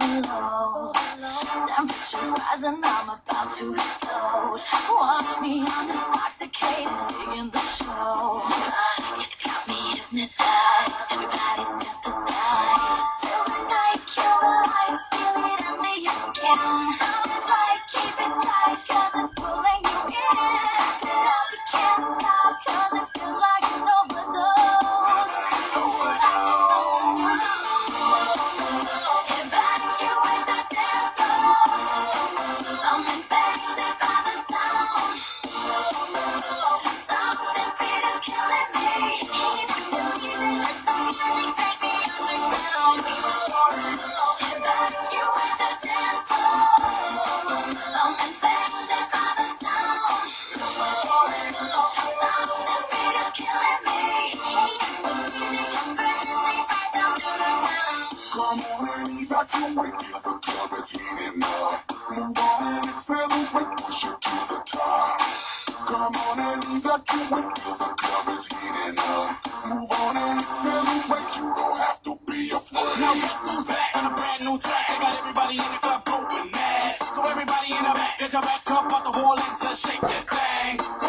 moving low. Temperatures rising, I'm about to explode. Watch me, I'm intoxicated, digging the show. It's got me hypnotized. Everybody step aside. Still the night, kill the lights, feel it under your skin. Sounds right, keep it tight, 'cause it's pulling you in. Step it up, you can't stop, 'cause it feels like an overdose. Evacuate the dance floor. I'm infected by the sound. Stop, this beat is killing me. Take me underground. Evacuate the dance floor. I'm infected by the sound. Stop, this beat is killing me. Come on and evacuate, feel the club is heating up. Move on and accelerate, push it to the top. Come on and evacuate, feel the club is heating up. Move on and accelerate, you don't have to be afraid. Now guess who's back on a brand new track? I got everybody in the club going mad. So everybody in the back, get your back up off the wall and just shake that thing.